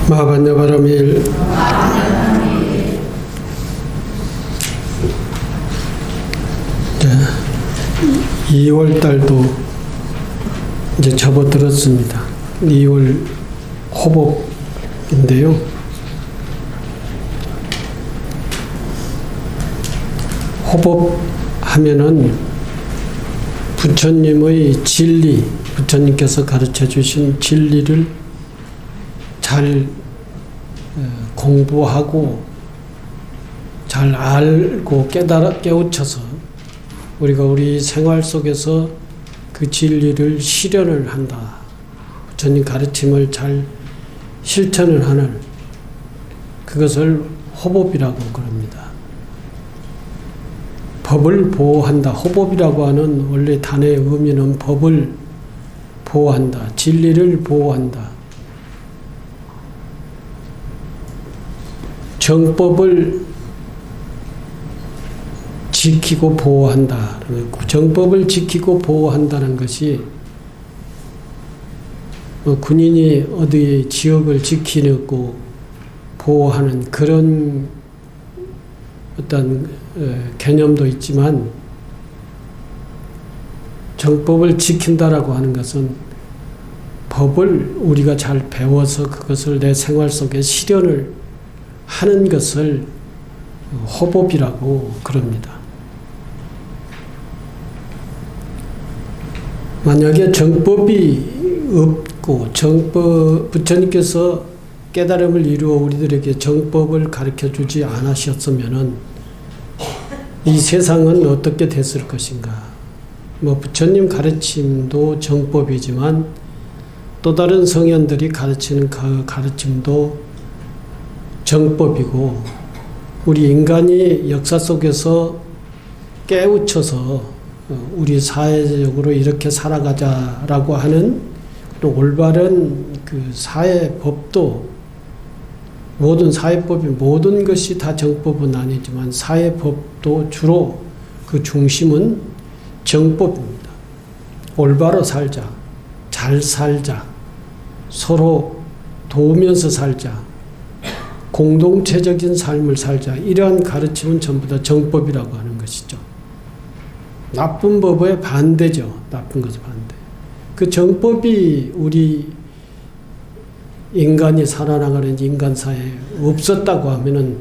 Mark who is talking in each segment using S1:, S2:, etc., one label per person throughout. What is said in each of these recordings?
S1: 마반야바라밀 네, 2월 달도 이제 접어들었습니다. 2월 호복인데요. 호복하면은 부처님의 진리, 부처님께서 가르쳐 주신 진리를 잘 공부하고 잘 알고 깨우쳐서 우리가 우리 생활 속에서 그 진리를 실현을 한다. 부처님 가르침을 잘 실천을 하는 그것을 호법이라고 그럽니다. 법을 보호한다. 호법이라고 하는 원래 단어의 의미는 법을 보호한다. 진리를 보호한다. 정법을 지키고 보호한다. 정법을 지키고 보호한다는 것이 군인이 어디 지역을 지키고 보호하는 그런 어떤 개념도 있지만, 정법을 지킨다라고 하는 것은 법을 우리가 잘 배워서 그것을 내 생활 속에 실현을 하는 것을 호법이라고 그럽니다. 만약에 정법이 없고 부처님께서 깨달음을 이루어 우리들에게 정법을 가르쳐 주지 않으셨으면은 이 세상은 어떻게 됐을 것인가? 부처님 가르침도 정법이지만 또 다른 성현들이 가르치는 그 가르침도 정법이고, 우리 인간이 역사 속에서 깨우쳐서 우리 사회적으로 이렇게 살아가자라고 하는 또 올바른 그 사회법도, 모든 사회법이 모든 것이 다 정법은 아니지만 사회법도 주로 그 중심은 정법입니다. 올바로 살자, 잘 살자, 서로 도우면서 살자, 공동체적인 삶을 살자, 이러한 가르침은 전부 다 정법이라고 하는 것이죠. 나쁜 법의 반대죠. 나쁜 것의 반대. 그 정법이 우리 인간이 살아나가는 인간사회에 없었다고 하면은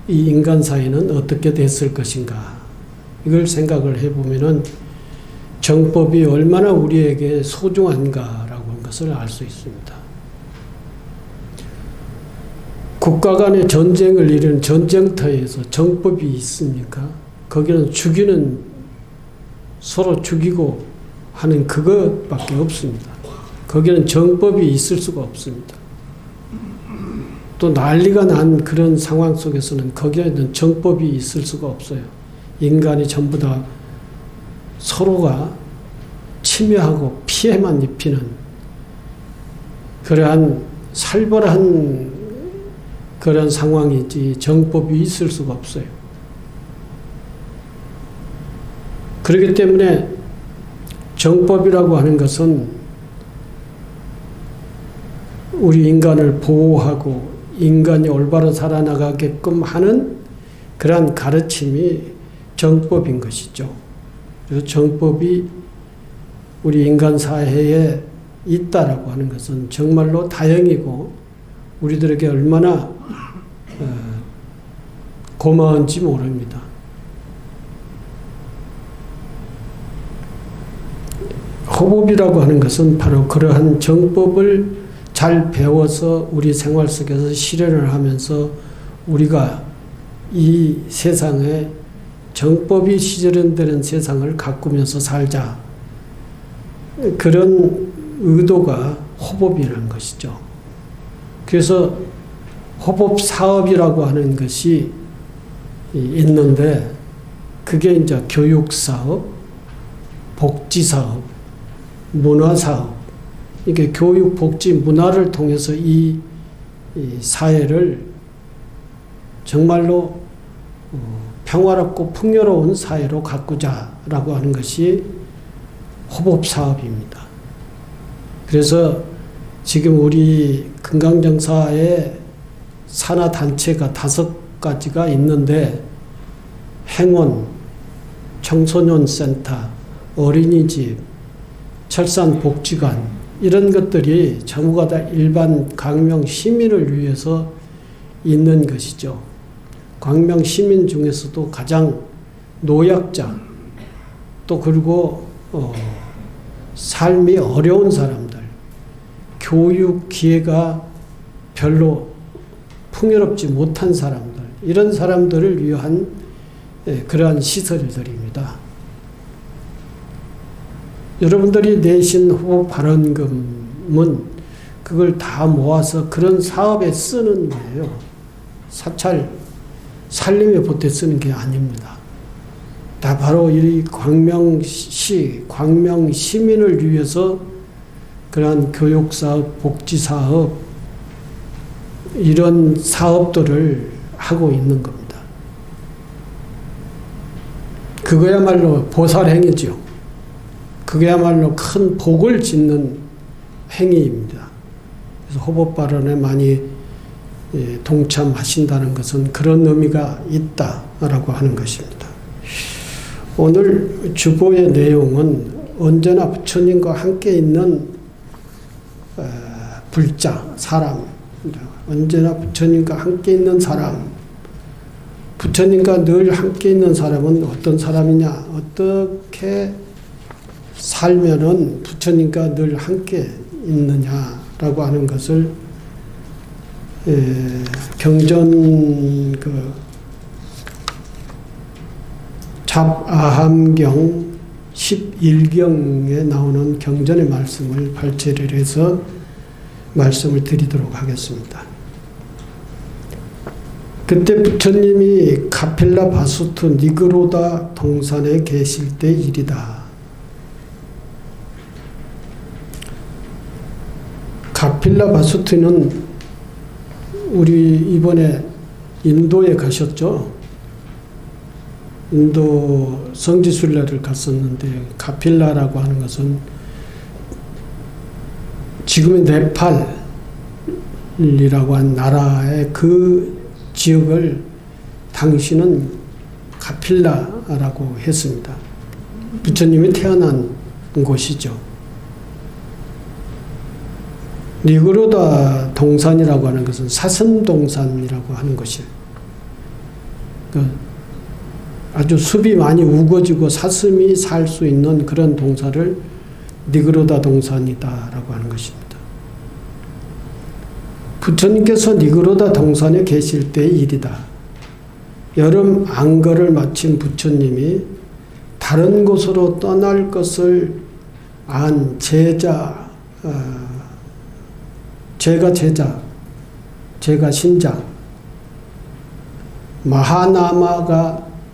S1: 이 인간사회는 어떻게 됐을 것인가? 이걸 생각을 해보면은 정법이 얼마나 우리에게 소중한가라고 하는 것을 알 수 있습니다. 국가 간의 전쟁을 이루는 전쟁터에서 정법이 있습니까? 거기는 서로 죽이고 하는 그것밖에 없습니다. 거기는 정법이 있을 수가 없습니다. 또 난리가 난 그런 상황 속에서는 거기에는 정법이 있을 수가 없어요. 인간이 전부 다 서로가 침해하고 피해만 입히는 그러한 살벌한 그런 상황이지 정법이 있을 수가 없어요. 그렇기 때문에 정법이라고 하는 것은 우리 인간을 보호하고 인간이 올바로 살아나가게끔 하는 그러한 가르침이 정법인 것이죠. 그래서 정법이 우리 인간 사회에 있다라고 하는 것은 정말로 다행이고 우리들에게 얼마나 고마운지 모릅니다. 호법이라고 하는 것은 바로 그러한 정법을 잘 배워서 우리 생활 속에서 실현을 하면서 우리가 이 세상에 정법이 실현되는 세상을 가꾸면서 살자. 그런 의도가 호법이라는 것이죠. 그래서 호법 사업이라고 하는 것이 있는데, 그게 이제 교육 사업, 복지 사업, 문화 사업, 이게 교육, 복지, 문화를 통해서 이 사회를 정말로 평화롭고 풍요로운 사회로 가꾸자라고 하는 것이 호법 사업입니다. 그래서 지금 우리 금강정사에 산하단체가 5가지가 있는데 행원, 청소년센터, 어린이집, 철산복지관 이런 것들이 전부가 다 일반 광명 시민을 위해서 있는 것이죠. 광명 시민 중에서도 가장 노약자 또 그리고 삶이 어려운 사람들, 교육 기회가 별로 풍요롭지 못한 사람들 이런 사람들을 위한 그러한 시설들입니다. 여러분들이 내신 후보 발언금은 그걸 다 모아서 그런 사업에 쓰는 거예요. 사찰 살림에 보태 쓰는 게 아닙니다. 다 바로 이 광명시, 광명 시민을 위해서 그러한 교육사업, 복지사업 이런 사업들을 하고 있는 겁니다. 그거야말로 보살행위죠. 그게야말로 큰 복을 짓는 행위입니다. 그래서 호법 발언에 많이 동참하신다는 것은 그런 의미가 있다라고 하는 것입니다. 오늘 주보의 내용은 언제나 부처님과 함께 있는 불자, 사람, 언제나 부처님과 함께 있는 사람, 부처님과 늘 함께 있는 사람은 어떤 사람이냐, 어떻게 살면은 부처님과 늘 함께 있느냐라고 하는 것을 경전 잡아함경 11경에 나오는 경전의 말씀을 발췌를 해서 말씀을 드리도록 하겠습니다. 그때 부처님이 카필라 바수트 니그로다 동산에 계실 때 일이다. 카필라 바수트는 우리 이번에 인도에 가셨죠? 인도 성지순례를 갔었는데 카필라라고 하는 것은 지금의 네팔이라고 한 나라의 그 지역을 당시는 카필라라고 했습니다. 부처님이 태어난 곳이죠. 니그로다 동산이라고 하는 것은 사슴동산이라고 하는 것이에요. 아주 숲이 많이 우거지고 사슴이 살 수 있는 그런 동산을 니그로다 동산이다라고 하는 것입니다. 부처님께서 니그로다 동산에 계실 때의 일이다. 여름 안거를 마친 부처님이 다른 곳으로 떠날 것을 안 제가 신자,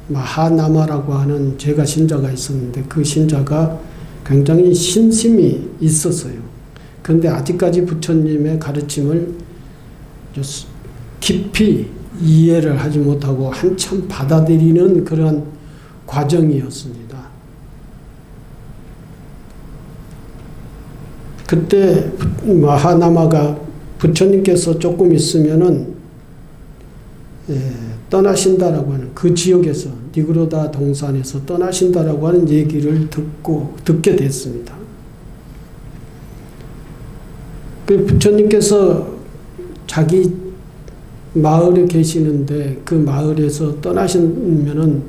S1: 마하나마라고 하는 제가 신자가 있었는데 그 신자가 굉장히 신심이 있었어요. 그런데 아직까지 부처님의 가르침을 깊이 이해를 하지 못하고 한참 받아들이는 그런 과정이었습니다. 그때 마하나마가 부처님께서 조금 있으면은 떠나신다라고 하는 그 지역에서 니그로다 동산에서 떠나신다라고 하는 얘기를 듣게 됐습니다. 그 부처님께서 자기 마을에 계시는데 그 마을에서 떠나시면은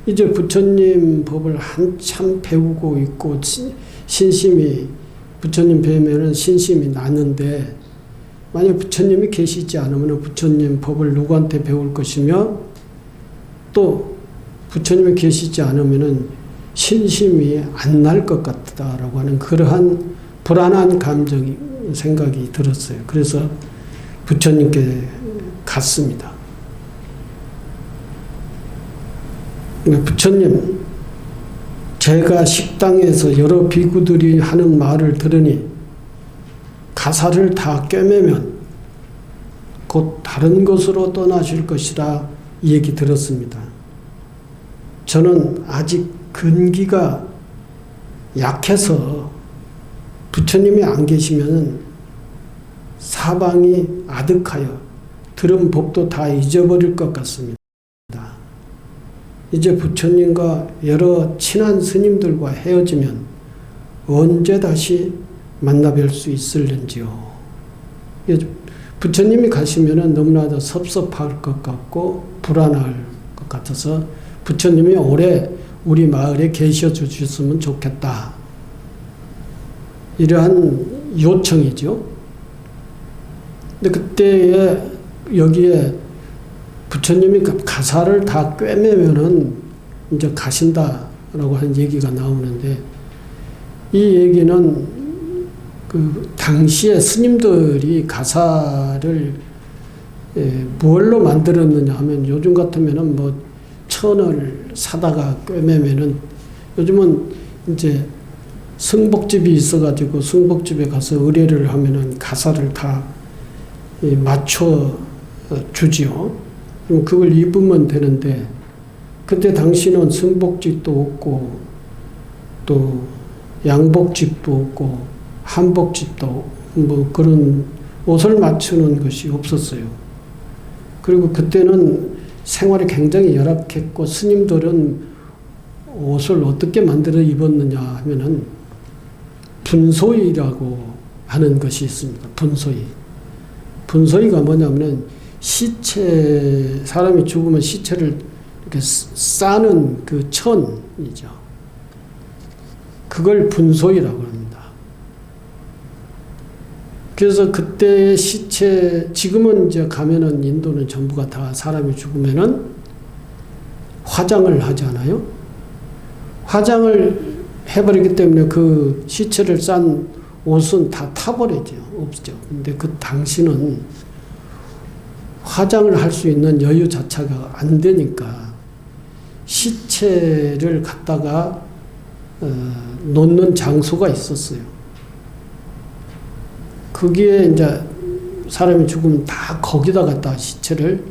S1: 이제 부처님 법을 한참 배우고 있고 신심이 부처님 뵈면은 신심이 나는데 만약 부처님이 계시지 않으면 부처님 법을 누구한테 배울 것이며 또 부처님이 계시지 않으면 신심이 안 날 것 같다라고 하는 그러한 불안한 생각이 들었어요. 그래서 부처님께 갔습니다. 부처님, 제가 식당에서 여러 비구들이 하는 말을 들으니 가사를 다 꿰매면 곧 다른 곳으로 떠나실 것이라 얘기 들었습니다. 저는 아직 근기가 약해서 부처님이 안 계시면 사방이 아득하여 들은 법도 다 잊어버릴 것 같습니다. 이제 부처님과 여러 친한 스님들과 헤어지면 언제 다시 만나뵐 수 있을는지요. 부처님이 가시면 너무나도 섭섭할 것 같고 불안할 것 같아서 부처님이 오래 우리 마을에 계셔 주셨으면 좋겠다. 이러한 요청이죠. 근데 그때에 여기에 부처님이 가사를 다 꿰매면은 이제 가신다라고 하는 얘기가 나오는데, 이 얘기는 그 당시에 스님들이 가사를 무엇로 만들었느냐 하면, 요즘 같으면은 뭐 천을 사다가 꿰매면은, 요즘은 이제 승복집이 있어가지고 승복집에 가서 의뢰를 하면은 가사를 다 맞춰 주지요. 그럼 그걸 입으면 되는데, 그때 당시는 승복집도 없고 또 양복집도 없고 한복집도 뭐 그런 옷을 맞추는 것이 없었어요. 그리고 그때는 생활이 굉장히 열악했고, 스님들은 옷을 어떻게 만들어 입었느냐 하면은 분소이라고 하는 것이 있습니다. 분소이. 분소이가 뭐냐면은 시체, 사람이 죽으면 시체를 이렇게 싸는 그 천이죠. 그걸 분소이라고 합니다. 그래서 그때의 시체, 지금은 이제 가면은 인도는 전부가 다 사람이 죽으면은 화장을 하잖아요. 화장을 해버리기 때문에 그 시체를 싼 옷은 다 타버리죠. 없죠. 근데 그 당시는 화장을 할 수 있는 여유 자체가 안 되니까 시체를 갖다가 놓는 장소가 있었어요. 거기에 이제 사람이 죽으면 다 거기다 갖다 시체를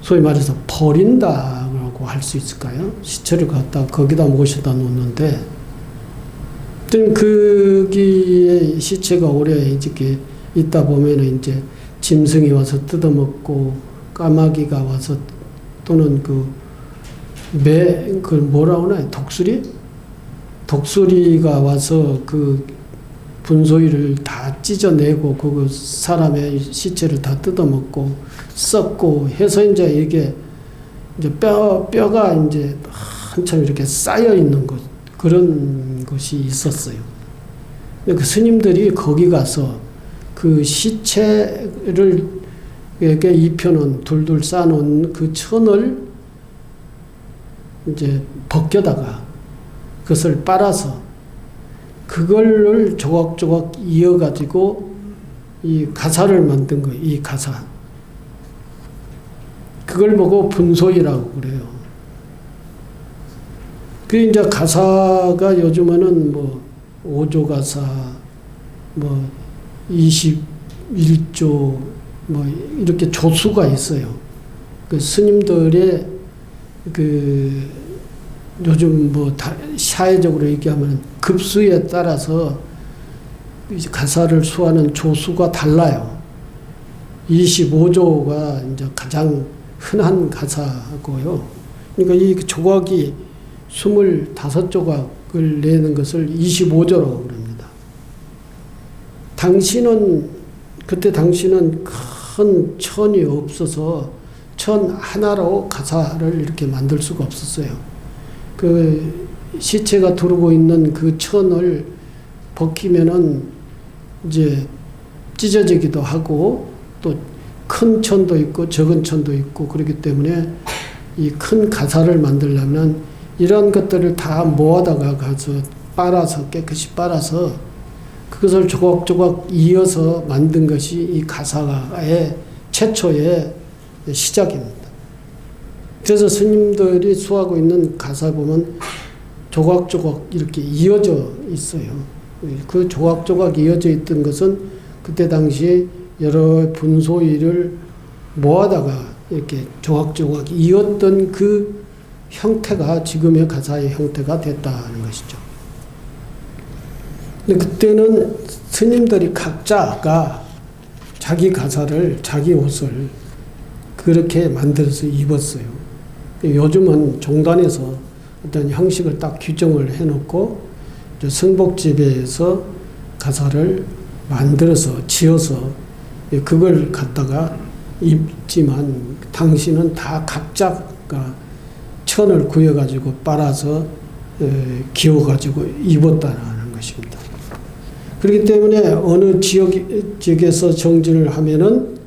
S1: 소위 말해서 버린다고 할 수 있을까요? 시체를 갖다 거기다 모셔다 놓는데, 거기에 시체가 오래 이렇게 있다 보면은 이제 짐승이 와서 뜯어먹고, 까마귀가 와서, 또는 그걸 뭐라 하나요? 독수리가 와서 그 분소이를 다 찢어내고, 그 사람의 시체를 다 뜯어먹고, 썩고 해서 이제 이게 이제 뼈가 이제 한참 이렇게 쌓여 있는 것, 그런 것이 있었어요. 그 스님들이 거기 가서 그 시체를 이렇게 입혀놓은, 둘둘 쌓아놓은 그 천을 이제 벗겨다가 그것을 빨아서 그걸 조각조각 이어가지고 이 가사를 만든 거예요. 이 가사. 그걸 보고 분소이라고 그래요. 그 이제 가사가 요즘에는 뭐 5조 가사, 뭐 21조, 뭐 이렇게 조수가 있어요. 그 스님들의 그 요즘 뭐 사회적으로 얘기하면 급수에 따라서 이제 가사를 수하는 조수가 달라요. 25조가 이제 가장 흔한 가사고요. 그러니까 이 조각이 25조각을 내는 것을 25조라고 그럽니다. 그때 당시는 큰 천이 없어서 천 하나로 가사를 이렇게 만들 수가 없었어요. 그 시체가 두르고 있는 그 천을 벗기면은 이제 찢어지기도 하고, 또 큰 천도 있고 적은 천도 있고, 그렇기 때문에 이 큰 가사를 만들려면 이런 것들을 다 모아다가 가서 빨아서, 깨끗이 빨아서 그것을 조각조각 이어서 만든 것이 이 가사의 최초의 시작입니다. 그래서 스님들이 수하고 있는 가사 보면 조각조각 이렇게 이어져 있어요. 그 조각조각 이어져 있던 것은 그때 당시 여러 분소이를 모아다가 이렇게 조각조각 이었던 그 형태가 지금의 가사의 형태가 됐다는 것이죠. 근데 그때는 스님들이 각자가 자기 가사를, 자기 옷을 그렇게 만들어서 입었어요. 요즘은 종단에서 어떤 형식을 딱 규정을 해놓고 성복집에서 가사를 만들어서 지어서 그걸 갖다가 입지만 당시는 다 각자가 천을 구해가지고 빨아서 기워가지고 입었다는 것입니다. 그렇기 때문에 어느 지역에서 정진을 하면은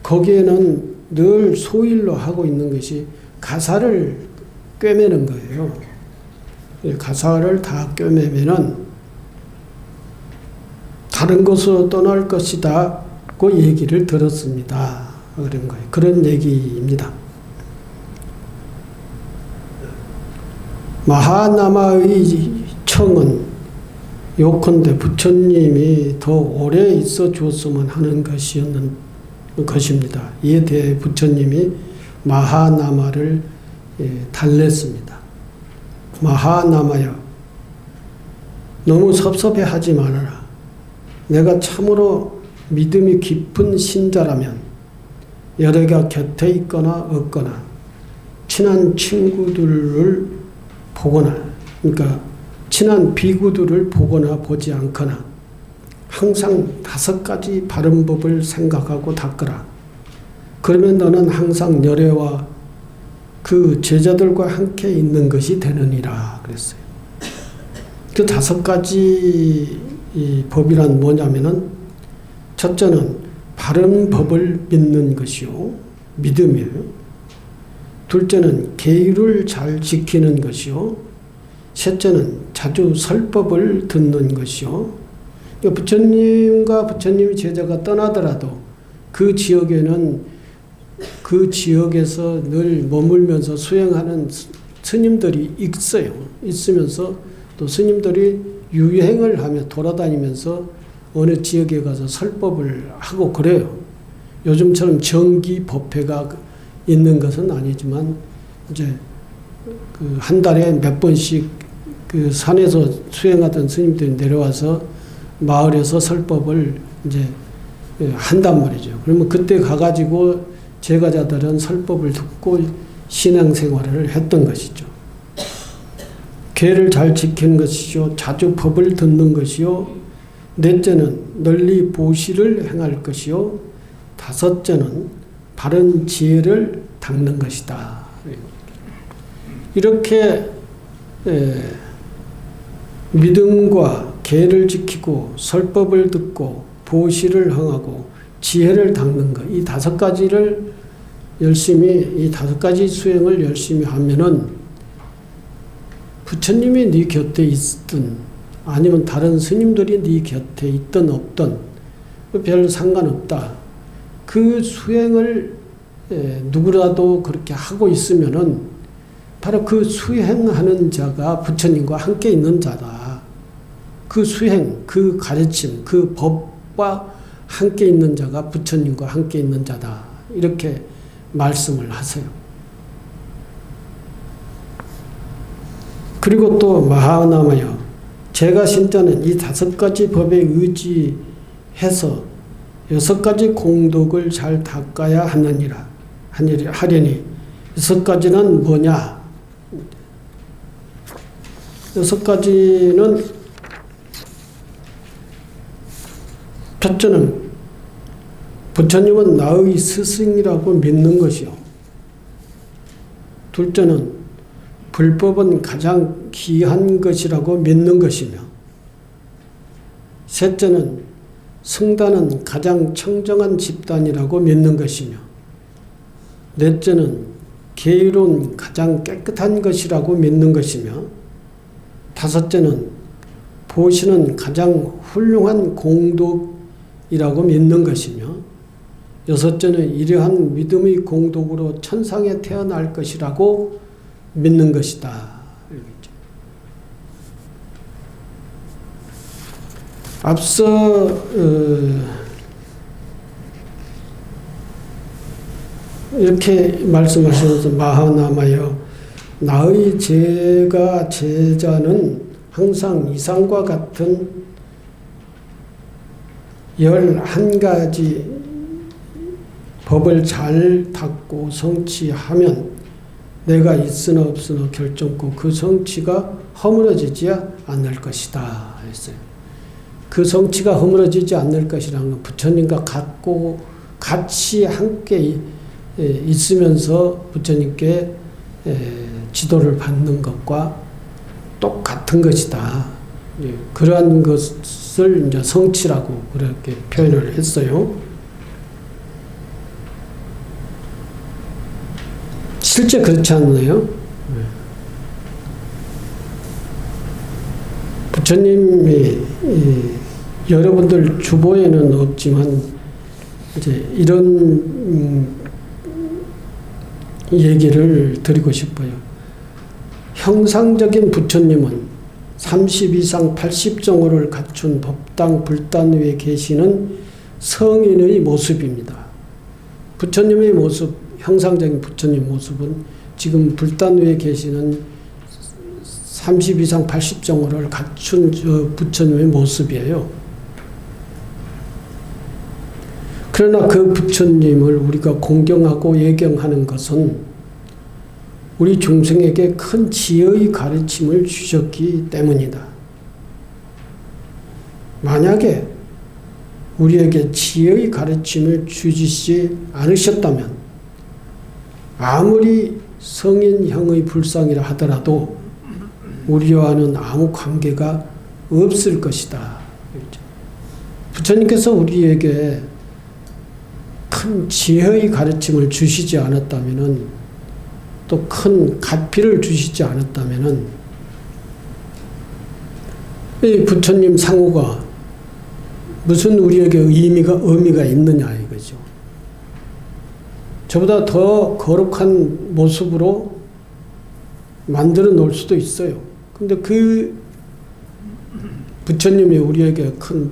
S1: 거기에는 늘 소일로 하고 있는 것이 가사를 꿰매는 거예요. 가사를 다 꿰매면은 다른 곳으로 떠날 것이다고 얘기를 들었습니다. 그런 거예요. 그런 얘기입니다. 마하나마의 청은 요컨대 부처님이 더 오래 있어 주었으면 하는 것입니다. 이에 대해 부처님이 마하나마를 달랬습니다. 마하나마여, 너무 섭섭해하지 말아라. 내가 참으로 믿음이 깊은 신자라면 여러가 곁에 있거나 없거나 친한 친구들을 보거나, 그러니까 친한 비구들을 보거나 보지 않거나 항상 5가지 바른 법을 생각하고 닦으라. 그러면 너는 항상 열애와 그 제자들과 함께 있는 것이 되느니라 그랬어요. 그 5가지 이 법이란 뭐냐면은, 첫째는 바른 법을 믿는 것이요, 믿음이에요. 둘째는 계율을 잘 지키는 것이요. 셋째는 자주 설법을 듣는 것이요. 부처님과 부처님의 제자가 떠나더라도 그 지역에는 그 지역에서 늘 머물면서 수행하는 스님들이 있어요. 있으면서 또 스님들이 유행을 하며 돌아다니면서 어느 지역에 가서 설법을 하고 그래요. 요즘처럼 정기 법회가 있는 것은 아니지만 이제 그 한 달에 몇 번씩 그 산에서 수행하던 스님들이 내려와서 마을에서 설법을 이제 한단 말이죠. 그러면 그때 가가지고 제가자들은 설법을 듣고 신앙생활을 했던 것이죠. 계를 잘 지키는 것이죠. 자주 법을 듣는 것이요. 넷째는 널리 보시를 행할 것이요. 다섯째는 바른 지혜를 닦는 것이다. 이렇게 믿음과 계를 지키고 설법을 듣고 보시를 행하고 지혜를 닦는 것, 이 5가지를 열심히, 이 5가지 수행을 열심히 하면은 부처님이 네 곁에 있든 아니면 다른 스님들이 네 곁에 있든 없든 별 상관없다. 그 수행을 누구라도 그렇게 하고 있으면은 바로 그 수행하는 자가 부처님과 함께 있는 자다. 그 수행, 그 가르침, 그 법과 함께 있는 자가 부처님과 함께 있는 자다. 이렇게 말씀을 하세요. 그리고 또 마하나마여, 제가 신자는 이 5가지 법에 의지해서 6가지 공덕을 잘 닦아야 하려니 6가지는 뭐냐? 6가지는 첫째는 부처님은 나의 스승이라고 믿는 것이요. 둘째는 불법은 가장 귀한 것이라고 믿는 것이며, 셋째는 성단은 가장 청정한 집단이라고 믿는 것이며, 넷째는 계율은 가장 깨끗한 것이라고 믿는 것이며, 다섯째는 보시는 가장 훌륭한 공덕이라고 믿는 것이며, 여섯째는 이러한 믿음의 공덕으로 천상에 태어날 것이라고 믿는 것이다. 앞서 이렇게 말씀하시면서 마하나마여, 나의 제자는 항상 이상과 같은 11가지 법을 잘 닦고 성취하면 내가 있으나 없으나 결정코 그 성취가 허물어지지 않을 것이다 했어요. 그 성취가 허물어지지 않을 것이라는 건 부처님과 같이 함께 있으면서 부처님께 지도를 받는 것과 똑같은 것이다. 그러한 것을 이제 성취라고 그렇게 표현을 했어요. 실제 그렇지 않나요? 부처님이 여러분들 주보에는 없지만 이제 이런 얘기를 드리고 싶어요. 형상적인 부처님은 30 이상 80정호를 갖춘 법당 불단 위에 계시는 성인의 모습입니다. 부처님의 모습, 형상적인 부처님 모습은 지금 불단 위에 계시는 30 이상 80정호를 갖춘 부처님의 모습이에요. 그러나 그 부처님을 우리가 공경하고 예경하는 것은 우리 중생에게 큰 지혜의 가르침을 주셨기 때문이다. 만약에 우리에게 지혜의 가르침을 주시지 않으셨다면 아무리 성인형의 불상이라 하더라도 우리와는 아무 관계가 없을 것이다. 부처님께서 우리에게 큰 지혜의 가르침을 주시지 않았다면 또 큰 가피를 주시지 않았다면 이 부처님 상호가 무슨 우리에게 의미가 있느냐 이거죠. 저보다 더 거룩한 모습으로 만들어 놓을 수도 있어요. 근데 그 부처님이 우리에게 큰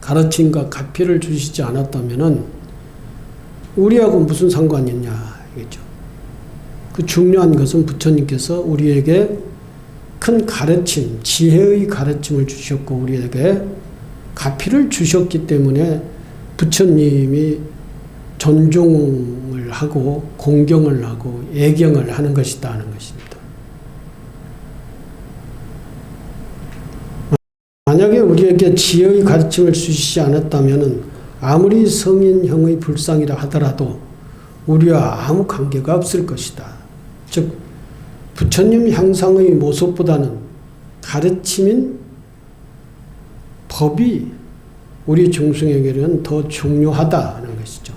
S1: 가르침과 가피를 주시지 않았다면 우리하고 무슨 상관이 있냐 이거죠. 그 중요한 것은 부처님께서 우리에게 큰 가르침, 지혜의 가르침을 주셨고 우리에게 가피를 주셨기 때문에 부처님이 존중을 하고 공경을 하고 예경을 하는 것이다 하는 것입니다. 만약에 우리에게 지혜의 가르침을 주시지 않았다면 아무리 성인형의 불상이라 하더라도 우리와 아무 관계가 없을 것이다. 즉 부처님 형상의 모습보다는 가르침인 법이 우리 중생에게는 더 중요하다는 것이죠.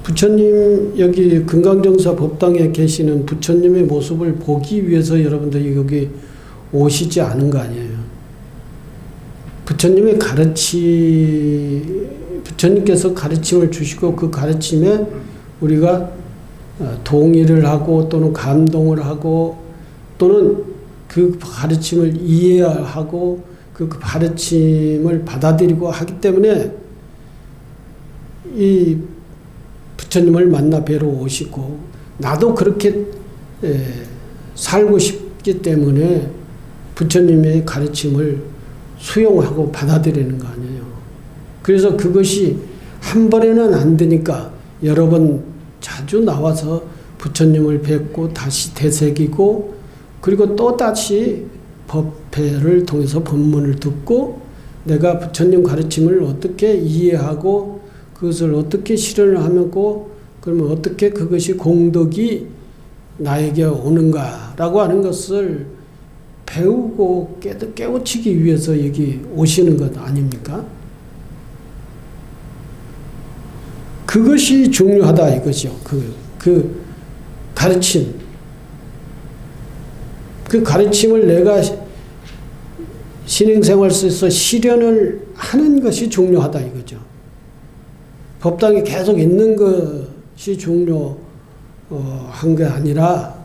S1: 부처님 여기 금강정사 법당에 계시는 부처님의 모습을 보기 위해서 여러분들이 여기 오시지 않은 거 아니에요. 부처님께서 가르침을 주시고 그 가르침에 우리가 동의를 하고 또는 감동을 하고 또는 그 가르침을 이해하고 그 가르침을 받아들이고 하기 때문에 이 부처님을 만나 뵈러 오시고 나도 그렇게 살고 싶기 때문에 부처님의 가르침을 수용하고 받아들이는 거 아니에요. 그래서 그것이 한 번에는 안 되니까 여러 번 자주 나와서 부처님을 뵙고 다시 되새기고 그리고 또 다시 법회를 통해서 법문을 듣고 내가 부처님 가르침을 어떻게 이해하고 그것을 어떻게 실현을 하고 그러면 어떻게 그것이 공덕이 나에게 오는가라고 하는 것을 배우고 깨우치기 위해서 여기 오시는 것 아닙니까? 그것이 중요하다 이거죠. 그 가르침. 그 가르침을 내가 신행생활 속에서 실현을 하는 것이 중요하다 이거죠. 법당에 계속 있는 것이 중요한 게 아니라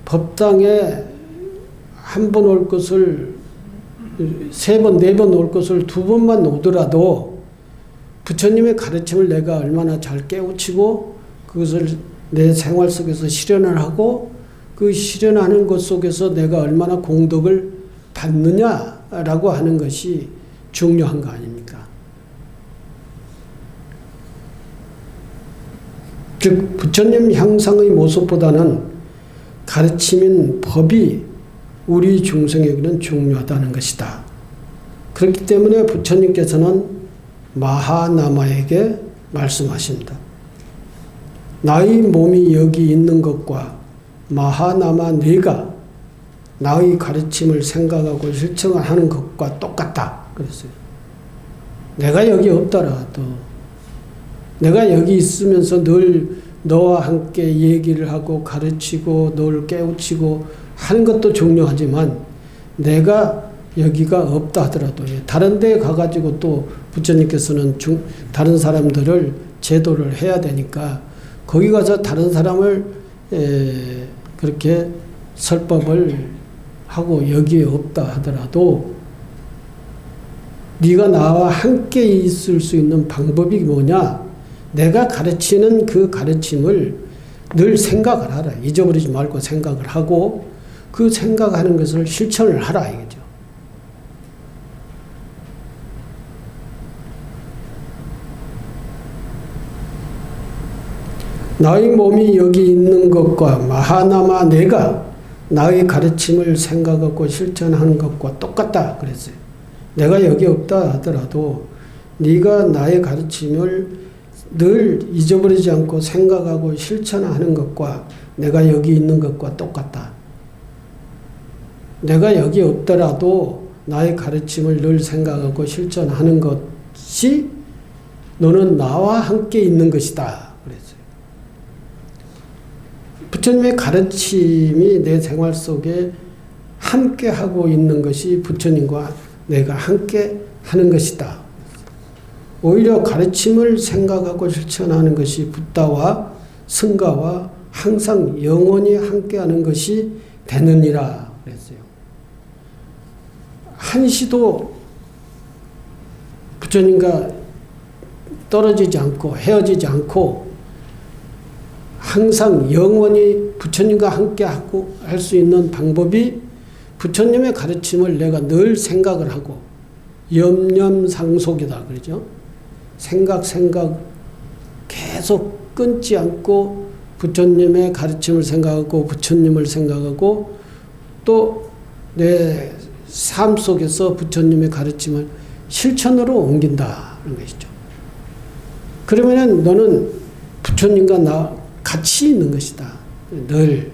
S1: 법당에 한 번 올 것을 3번, 4번 올 것을 2번만 오더라도 부처님의 가르침을 내가 얼마나 잘 깨우치고 그것을 내 생활 속에서 실현을 하고 그 실현하는 것 속에서 내가 얼마나 공덕을 받느냐 된다라고 하는 것이 중요한 거 아닙니까? 즉 부처님 형상의 모습보다는 가르침인 법이 우리 중생에게는 중요하다는 것이다. 그렇기 때문에 부처님께서는 마하나마에게 말씀하십니다. 나의 몸이 여기 있는 것과 마하나마 네가 나의 가르침을 생각하고 실천하는 것과 똑같다. 그랬어요. 내가 여기 없더라도 내가 여기 있으면서 늘 너와 함께 얘기를 하고 가르치고 너를 깨우치고 하는 것도 중요하지만 내가 여기가 없다 하더라도 다른 데에 가가지고 또 부처님께서는 다른 사람들을 제도를 해야 되니까 거기 가서 다른 사람을 그렇게 설법을 하고 여기에 없다 하더라도 네가 나와 함께 있을 수 있는 방법이 뭐냐? 내가 가르치는 그 가르침을 늘 생각을 하라. 잊어버리지 말고 생각을 하고 그 생각하는 것을 실천을 하라 이거죠. 나의 몸이 여기 있는 것과 마하나마 내가 나의 가르침을 생각하고 실천하는 것과 똑같다 그랬어요. 내가 여기 없다 하더라도 네가 나의 가르침을 늘 잊어버리지 않고 생각하고 실천하는 것과 내가 여기 있는 것과 똑같다. 내가 여기 없더라도 나의 가르침을 늘 생각하고 실천하는 것이 너는 나와 함께 있는 것이다. 그랬어요. 부처님의 가르침이 내 생활 속에 함께 하고 있는 것이 부처님과 내가 함께 하는 것이다. 오히려 가르침을 생각하고 실천하는 것이 붓다와 승가와 항상 영원히 함께하는 것이 되느니라 그랬어요. 한시도 부처님과 떨어지지 않고 헤어지지 않고 항상 영원히 부처님과 함께하고 할 수 있는 방법이 부처님의 가르침을 내가 늘 생각을 하고 염념상속이다 그러죠. 생각 계속 끊지 않고 부처님의 가르침을 생각하고 부처님을 생각하고 또 내 삶 속에서 부처님의 가르침을 실천으로 옮긴다는 것이죠. 그러면은 너는 부처님과 나 같이 있는 것이다. 늘.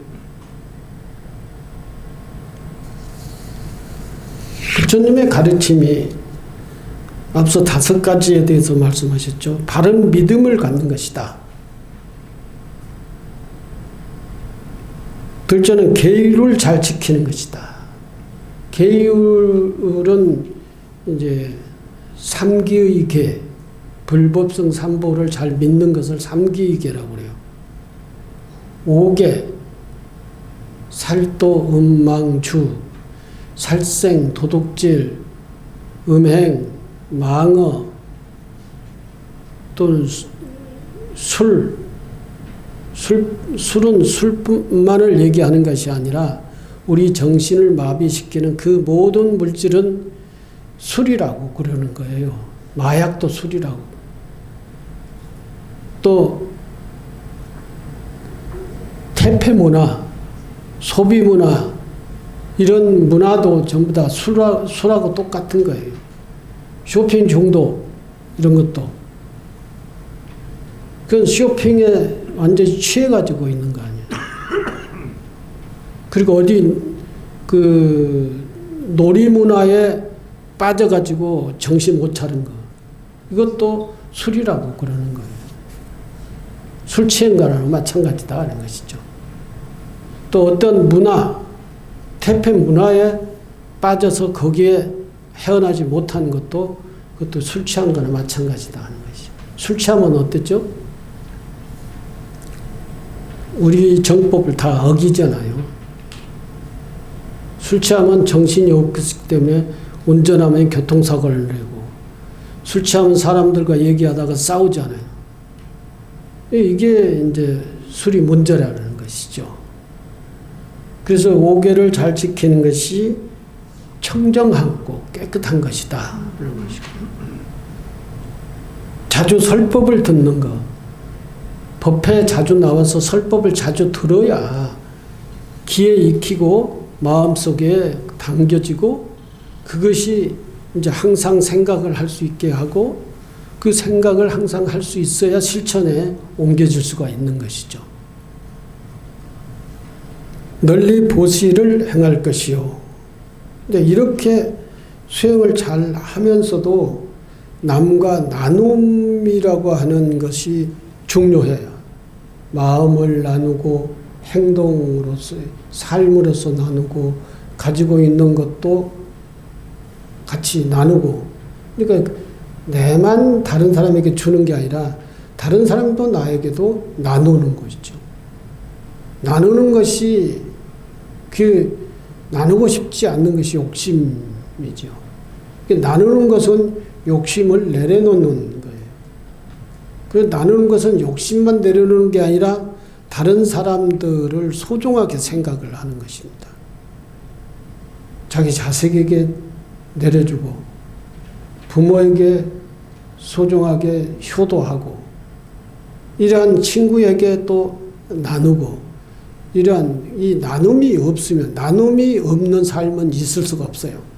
S1: 부처님의 가르침이 앞서 5가지에 대해서 말씀하셨죠. 바른 믿음을 갖는 것이다. 둘째는 계율을 잘 지키는 것이다. 계율은 이제 삼기의 계, 불법성 삼보를 잘 믿는 것을 삼기의 계라고 그래요. 5계, 살도, 음망주, 살생, 도둑질, 음행, 망어, 또는 술은 술뿐만을 얘기하는 것이 아니라 우리 정신을 마비시키는 그 모든 물질은 술이라고 그러는 거예요. 마약도 술이라고. 또 퇴폐 문화, 소비 문화 이런 문화도 전부 다 술하고 똑같은 거예요. 쇼핑 중독 이런 것도. 그건 쇼핑에 완전히 취해가지고 있는 거 아니에요. 그리고 어디 그 놀이 문화에 빠져가지고 정신 못 차린 거. 이것도 술이라고 그러는 거예요. 술 취한 거랑 마찬가지다 하는 것이죠. 또 어떤 문화, 퇴폐 문화에 빠져서 거기에 헤어나지 못하는 것도 그것도 술 취한 거나 마찬가지다 하는 것이죠. 술 취하면 어땠죠? 우리 정법을 다 어기잖아요. 술 취하면 정신이 없기 때문에 운전하면 교통사고를 내고 술 취하면 사람들과 얘기하다가 싸우잖아요. 이게 이제 술이 문제라는 것이죠. 그래서 5계를 잘 지키는 것이 청정하고 깨끗한 것이다. 그런 것이고. 자주 설법을 듣는 것. 법회 자주 나와서 설법을 자주 들어야 귀에 익히고 마음속에 담겨지고 그것이 이제 항상 생각을 할 수 있게 하고 그 생각을 항상 할 수 있어야 실천에 옮겨질 수가 있는 것이죠. 널리 보시를 행할 것이요. 근데 이렇게 수행을 잘 하면서도 남과 나눔이라고 하는 것이 중요해요. 마음을 나누고 행동으로서 삶으로서 나누고 가지고 있는 것도 같이 나누고 그러니까 내만 다른 사람에게 주는 게 아니라 다른 사람도 나에게도 나누는 것이죠. 나누는 것이 나누고 싶지 않는 것이 욕심이죠. 나누는 것은 욕심을 내려놓는 거예요. 그 나누는 것은 욕심만 내려놓는 게 아니라 다른 사람들을 소중하게 생각을 하는 것입니다. 자기 자식에게 내려주고 부모에게 소중하게 효도하고 이러한 친구에게 또 나누고 이러한 이 나눔이 없으면 나눔이 없는 삶은 있을 수가 없어요.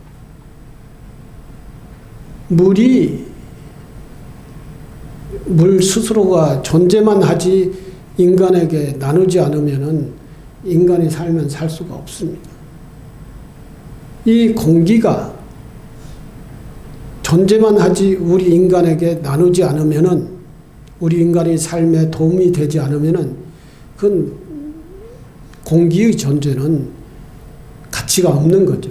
S1: 물 스스로가 존재만 하지 인간에게 나누지 않으면은 인간이 살면 살 수가 없습니다. 이 공기가 존재만 하지 우리 인간에게 나누지 않으면은 우리 인간의 삶에 도움이 되지 않으면은 그건 공기의 존재는 가치가 없는 거죠.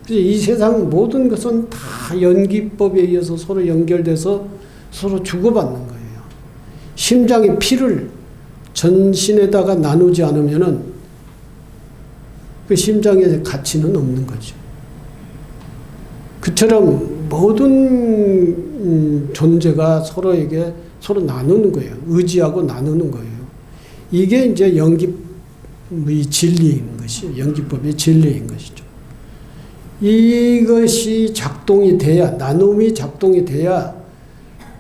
S1: 그래서 이 세상 모든 것은 다 연기법에 의해서 서로 연결돼서 서로 주고받는 거예요. 심장의 피를 전신에다가 나누지 않으면은 그 심장의 가치는 없는 거죠. 그처럼 모든 존재가 서로에게 서로 나누는 거예요. 의지하고 나누는 거예요. 이게 이제 연기의 진리인 것이죠. 연기법의 진리인 것이죠. 이것이 작동이 돼야, 나눔이 작동이 돼야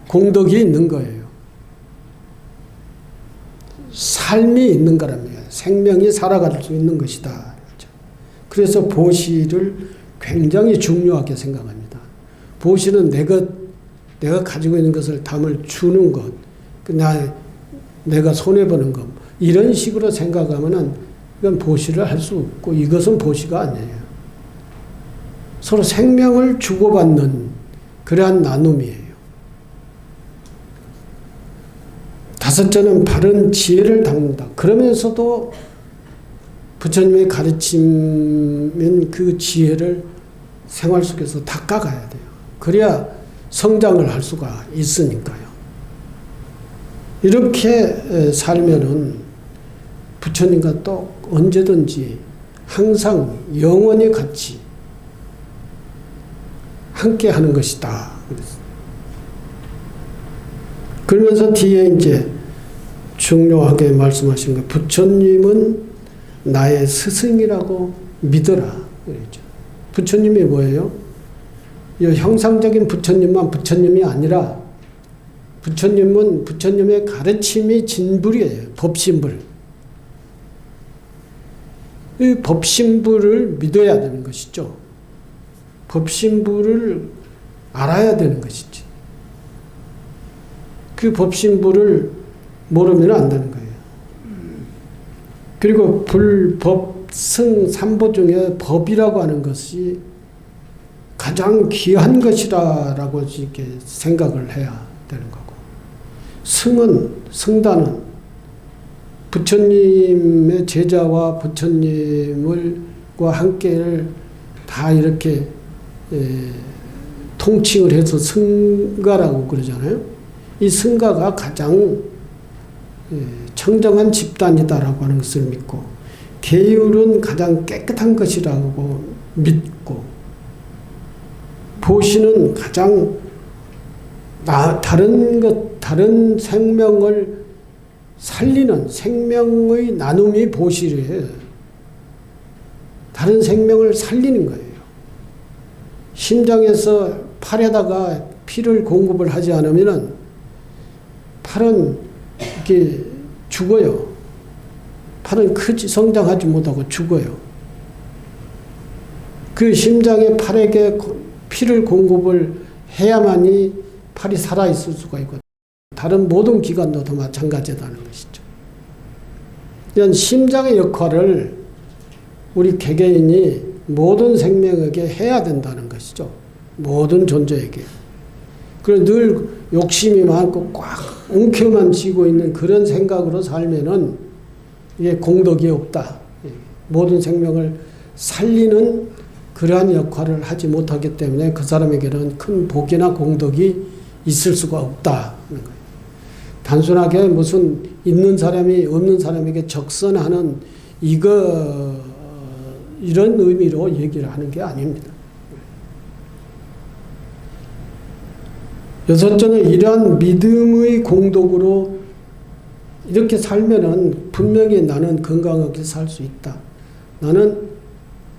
S1: 공덕이 있는 거예요. 삶이 있는 거랍니다. 생명이 살아갈 수 있는 것이다. 그래서 보시를 굉장히 중요하게 생각합니다. 보시는 내가 가지고 있는 것을 담을 주는 것, 내가 손해보는 것, 이런 식으로 생각하면은 이건 보시를 할 수 없고 이것은 보시가 아니에요. 서로 생명을 주고받는 그러한 나눔이에요. 다섯째는 바른 지혜를 담는다. 그러면서도 부처님의 가르치면 그 지혜를 생활 속에서 닦아가야 돼요. 그래야 성장을 할 수가 있으니까요. 이렇게 살면은 부처님과 또 언제든지 항상 영원히 같이 함께 하는 것이다. 그러면서 뒤에 이제 중요하게 말씀하신 거, 부처님은 나의 스승이라고 믿어라. 그랬죠. 부처님이 뭐예요? 이 형상적인 부처님만 부처님이 아니라 부처님은 부처님의 가르침이 진불이에요. 법신불. 이 법신불을 믿어야 되는 것이죠. 법신불을 알아야 되는 것이지. 그 법신불을 모르면 안 되는 거예요. 그리고 불법, 승, 삼보 중에 법이라고 하는 것이 가장 귀한 것이라고 이렇게 생각을 해야 되는 거고, 승단은 부처님의 제자와 부처님과 함께를 다 이렇게 통칭을 해서 승가라고 그러잖아요. 이 승가가 가장 청정한 집단이다라고 하는 것을 믿고, 계율은 가장 깨끗한 것이라고 믿고, 보시는 가장 다른 생명을 살리는 생명의 나눔이 보시래요. 다른 생명을 살리는 거예요. 심장에서 팔에다가 피를 공급을 하지 않으면은 팔은 이렇게 죽어요. 팔은 성장하지 못하고 죽어요. 그 심장에 팔에게 피를 공급을 해야만이 팔이 살아있을 수가 있고 다른 모든 기관도 다 마찬가지라는 것이죠. 이런 심장의 역할을 우리 개개인이 모든 생명에게 해야 된다는 것이죠. 모든 존재에게. 그래서 늘 욕심이 많고 꽉 엉켜만 쥐고 있는 그런 생각으로 살면은 이게 공덕이 없다. 모든 생명을 살리는 그러한 역할을 하지 못하기 때문에 그 사람에게는 큰 복이나 공덕이 있을 수가 없다. 단순하게 무슨 있는 사람이 없는 사람에게 적선하는 이런 의미로 얘기를 하는 게 아닙니다. 여섯째는 이러한 믿음의 공덕으로 이렇게 살면은 분명히 나는 건강하게 살 수 있다. 나는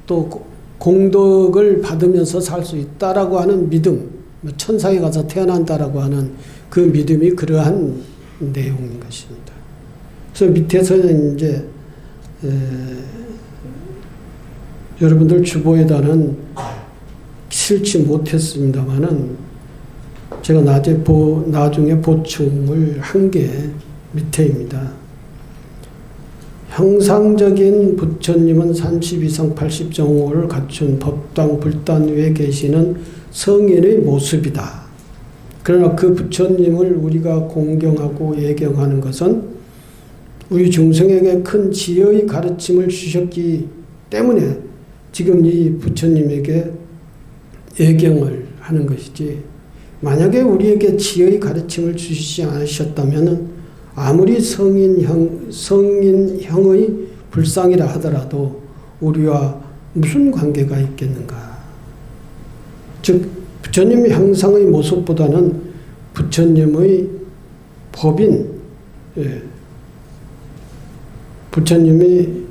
S1: 또 공덕을 받으면서 살 수 있다라고 하는 믿음, 천상에 가서 태어난다라고 하는 그 믿음이 그러한 내용인 것입니다. 그래서 밑에서는 이제 여러분들 주보에다는 실지 못했습니다만은 제가 나중에 보충을 한 게 밑에입니다. 형상적인 부처님은 30 이상 80 정호를 갖춘 법당 불단 위에 계시는 성인의 모습이다. 그러나 그 부처님을 우리가 공경하고 예경하는 것은 우리 중생에게 큰 지혜의 가르침을 주셨기 때문에 지금 이 부처님에게 예경을 하는 것이지, 만약에 우리에게 지혜의 가르침을 주시지 않으셨다면 아무리 성인형의 불상이라 하더라도 우리와 무슨 관계가 있겠는가. 즉 부처님의 형상의 모습보다는 부처님의 법인, 부처님의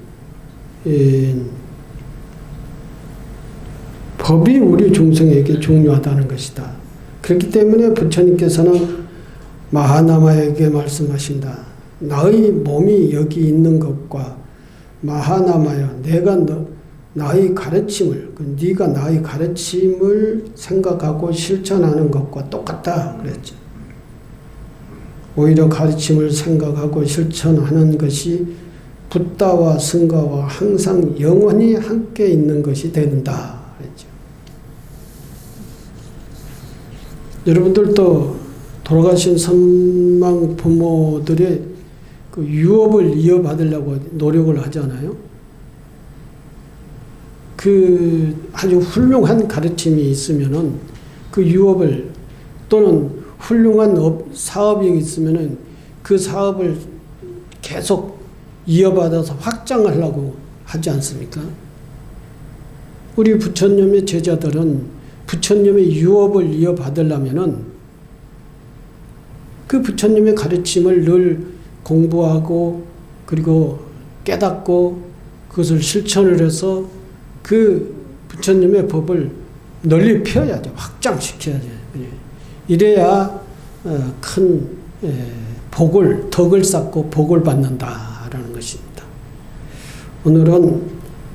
S1: 법이 우리 중생에게 중요하다는 것이다. 그렇기 때문에 부처님께서는 마하나마에게 말씀하신다. 나의 몸이 여기 있는 것과 마하나마여, 내가 나의 가르침을, 네가 나의 가르침을 생각하고 실천하는 것과 똑같다 그랬죠. 오히려 가르침을 생각하고 실천하는 것이 붓다와 승가와 항상 영원히 함께 있는 것이 된다 그랬죠. 여러분들도 돌아가신 선망 부모들의 그 유업을 이어받으려고 노력을 하잖아요. 그 아주 훌륭한 가르침이 있으면은 그 유업을, 또는 훌륭한 사업이 있으면은 그 사업을 계속 이어받아서 확장하려고 하지 않습니까? 우리 부처님의 제자들은 부처님의 유업을 이어받으려면은 그 부처님의 가르침을 늘 공부하고 그리고 깨닫고 그것을 실천을 해서 그 부처님의 법을 널리 펴야죠. 확장시켜야죠. 이래야 큰 덕을 쌓고 복을 받는다라는 것입니다. 오늘은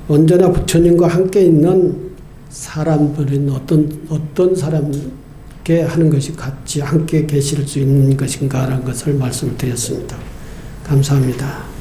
S1: 언제나 부처님과 함께 있는 사람들은 어떤 사람께 하는 것이 같이 함께 계실 수 있는 것인가라는 것을 말씀을 드렸습니다. 감사합니다.